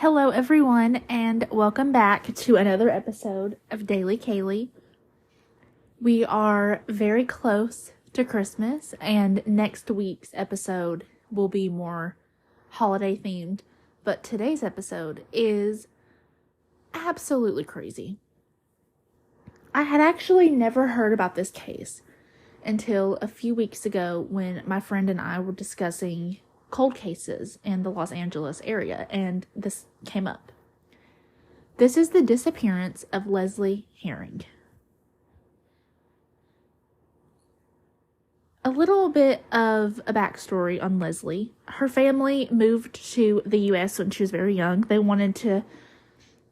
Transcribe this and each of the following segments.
Hello, everyone, and welcome back to another episode of Daily Kaylee. We are very close to Christmas, and next week's episode will be more holiday themed, but today's episode is absolutely crazy. I had actually never heard about this case until a few weeks ago when my friend and I were discussing cold cases in the Los Angeles area, and this came up. This is the disappearance of Lesley Herring. A little bit of a backstory on Lesley. Her family moved to the U.S. when she was very young. They wanted to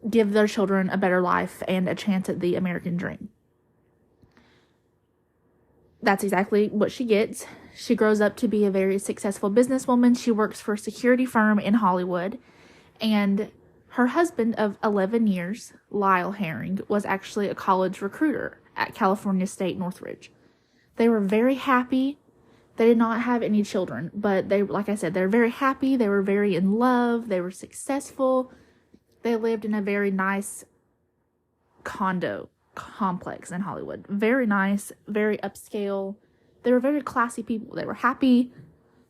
give their children a better life and a chance at the American dream. That's exactly what she gets. She grows up to be a very successful businesswoman. She works for a security firm in Hollywood. And her husband of 11 years, Lyle Herring, was actually a college recruiter at California State Northridge. They were very happy. They did not have any children, but like I said, they're very happy. They were very in love. They were successful. They lived in a very nice condo complex in Hollywood. Very nice, very upscale. They were very classy people. They were happy.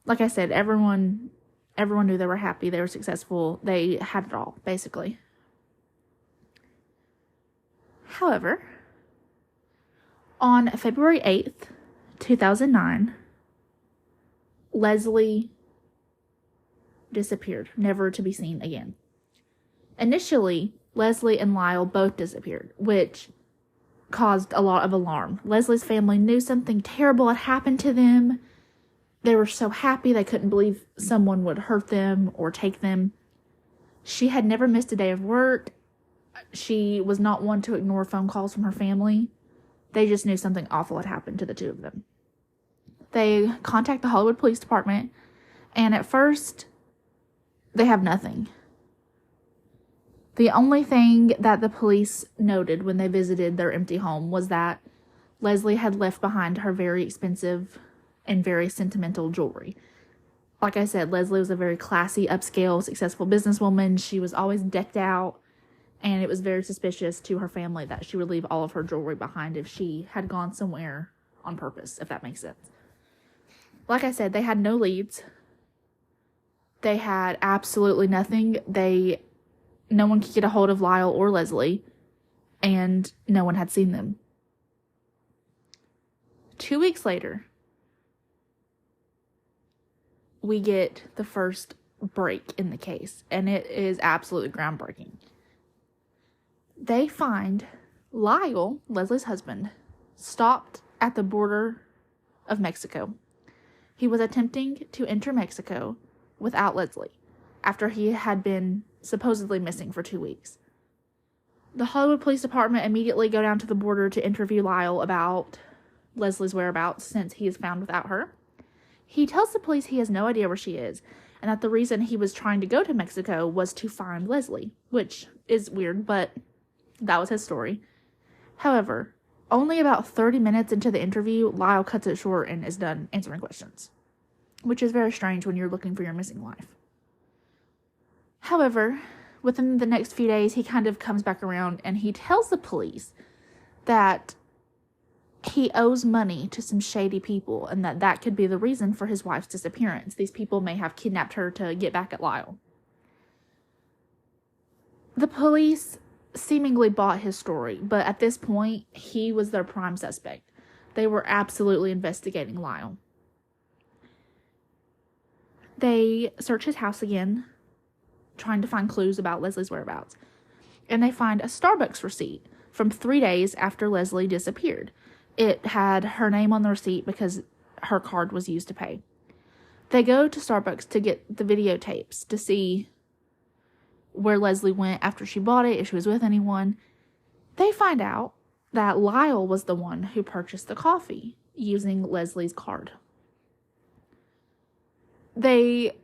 Like I said, everyone knew they were happy. They were successful. They had it all, basically. However, on February 8th, 2009, Lesley disappeared, never to be seen again. Initially, Lesley and Lyle both disappeared, which caused a lot of alarm. Lesley's family knew something terrible had happened to them. They were so happy they couldn't believe someone would hurt them or take them. She had never missed a day of work. She was not one to ignore phone calls from her family. They just knew something awful had happened to the two of them. They contact the Hollywood Police Department, and at first, they have nothing. The only thing that the police noted when they visited their empty home was that Lesley had left behind her very expensive and very sentimental jewelry. Like I said, Lesley was a very classy, upscale, successful businesswoman. She was always decked out, and it was very suspicious to her family that she would leave all of her jewelry behind if she had gone somewhere on purpose, if that makes sense. Like I said, they had no leads. They had absolutely nothing. No one could get a hold of Lyle or Lesley, and no one had seen them. 2 weeks later, we get the first break in the case, and it is absolutely groundbreaking. They find Lyle, Lesley's husband, stopped at the border of Mexico. He was attempting to enter Mexico without Lesley after he had been supposedly missing for 2 weeks. The Hollywood Police Department immediately go down to the border to interview Lyle about Lesley's whereabouts since he is found without her. He tells the police he has no idea where she is, and that the reason he was trying to go to Mexico was to find Lesley, which is weird, but that was his story. However, only about 30 minutes into the interview, Lyle cuts it short and is done answering questions, which is very strange when you're looking for your missing wife. However, within the next few days, he kind of comes back around and he tells the police that he owes money to some shady people and that could be the reason for his wife's disappearance. These people may have kidnapped her to get back at Lyle. The police seemingly bought his story, but at this point, he was their prime suspect. They were absolutely investigating Lyle. They search his house again, trying to find clues about Lesley's whereabouts. And they find a Starbucks receipt from 3 days after Lesley disappeared. It had her name on the receipt because her card was used to pay. They go to Starbucks to get the videotapes to see where Lesley went after she bought it, if she was with anyone. They find out that Lyle was the one who purchased the coffee using Lesley's card. They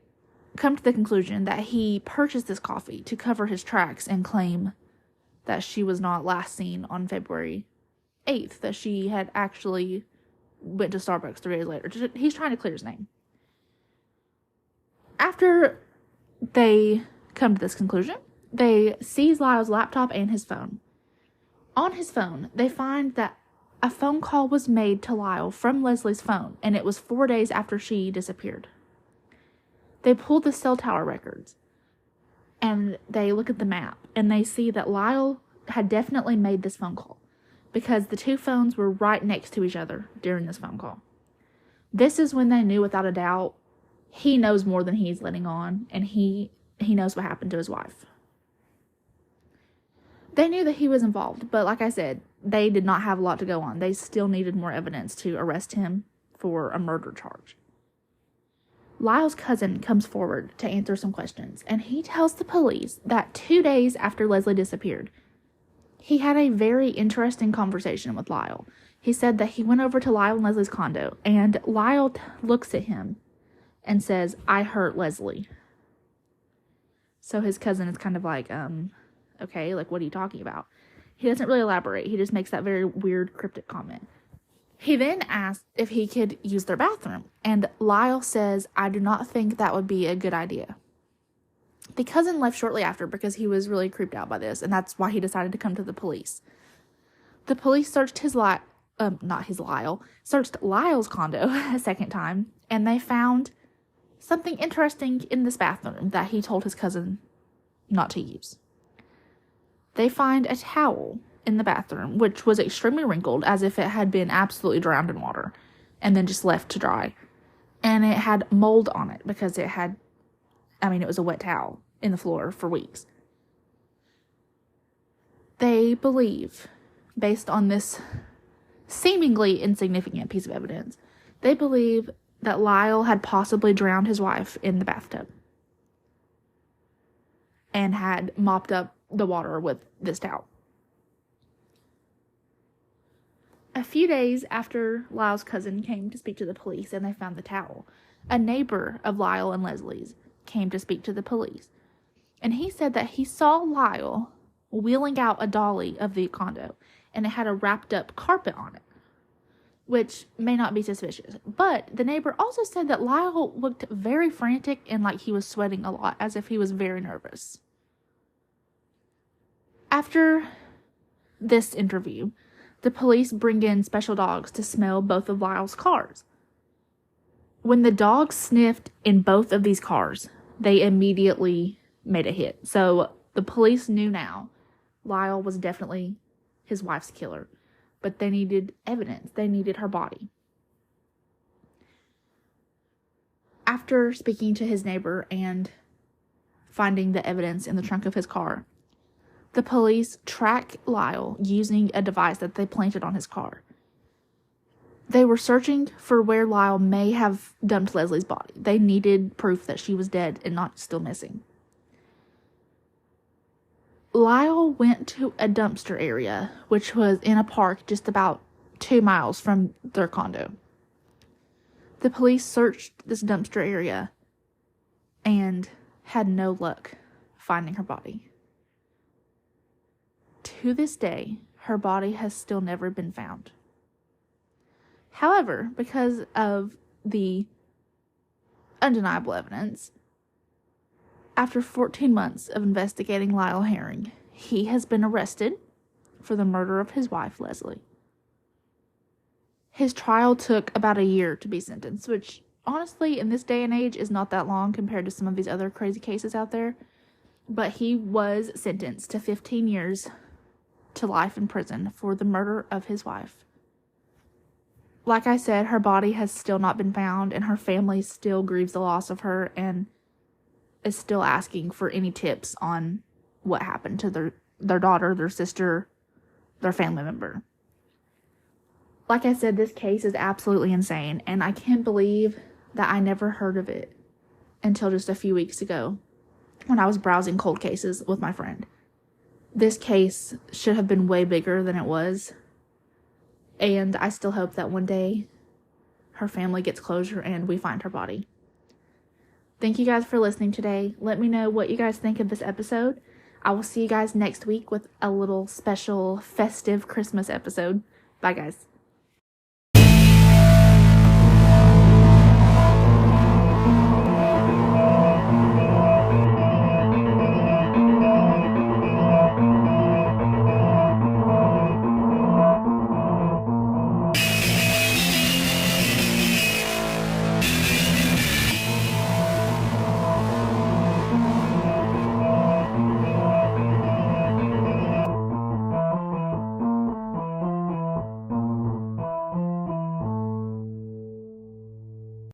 come to the conclusion that he purchased this coffee to cover his tracks and claim that she was not last seen on February 8th, that she had actually went to Starbucks 3 days later. He's trying to clear his name. After they come to this conclusion, They seize Lyle's laptop and his phone. On his phone, they find that a phone call was made to Lyle from Lesley's phone, and it was 4 days after she disappeared. They pull the cell tower records, and they look at the map, and they see that Lyle had definitely made this phone call because the two phones were right next to each other during this phone call. This is when they knew without a doubt he knows more than he's letting on, and he knows what happened to his wife. They knew that he was involved, but like I said, they did not have a lot to go on. They still needed more evidence to arrest him for a murder charge. Lyle's cousin comes forward to answer some questions, and he tells the police that 2 days after Lesley disappeared, he had a very interesting conversation with Lyle. He said that he went over to Lyle and Lesley's condo, and Lyle looks at him and says, "I hurt Lesley." So his cousin is kind of like, okay, like, what are you talking about? He doesn't really elaborate. He just makes that very weird, cryptic comment. He then asks if he could use their bathroom, and Lyle says, "I do not think that would be a good idea." The cousin left shortly after because he was really creeped out by this, and that's why he decided to come to the police. The police searched searched Lyle's condo a second time, and they found something interesting in this bathroom that he told his cousin not to use. They find a towel in the bathroom, which was extremely wrinkled, as if it had been absolutely drowned in water and then just left to dry. And it had mold on it because it was a wet towel in the floor for weeks. They believe, based on this seemingly insignificant piece of evidence, they believe that Lyle had possibly drowned his wife in the bathtub and had mopped up the water with this towel. A few days after Lyle's cousin came to speak to the police and they found the towel, a neighbor of Lyle and Lesley's came to speak to the police. And he said that he saw Lyle wheeling out a dolly of the condo, and it had a wrapped up carpet on it, which may not be suspicious. But the neighbor also said that Lyle looked very frantic and like he was sweating a lot, as if he was very nervous. After this interview, the police bring in special dogs to smell both of Lyle's cars. When the dogs sniffed in both of these cars, they immediately made a hit. So the police knew now Lyle was definitely his wife's killer, but they needed evidence. They needed her body. After speaking to his neighbor and finding the evidence in the trunk of his car, the police track Lyle using a device that they planted on his car. They were searching for where Lyle may have dumped Lesley's body. They needed proof that she was dead and not still missing. Lyle went to a dumpster area, which was in a park just about 2 miles from their condo. The police searched this dumpster area and had no luck finding her body. To this day, her body has still never been found. However, because of the undeniable evidence, after 14 months of investigating Lyle Herring, he has been arrested for the murder of his wife, Lesley. His trial took about a year to be sentenced, which honestly, in this day and age, is not that long compared to some of these other crazy cases out there. But he was sentenced to 15 years to life in prison for the murder of his wife. Like I said, her body has still not been found, and her family still grieves the loss of her and is still asking for any tips on what happened to their daughter, their sister, their family member. Like I said, this case is absolutely insane, and I can't believe that I never heard of it until just a few weeks ago when I was browsing cold cases with my friend. This case should have been way bigger than it was, and I still hope that one day her family gets closure and we find her body. Thank you guys for listening today. Let me know what you guys think of this episode. I will see you guys next week with a little special festive Christmas episode. Bye, guys.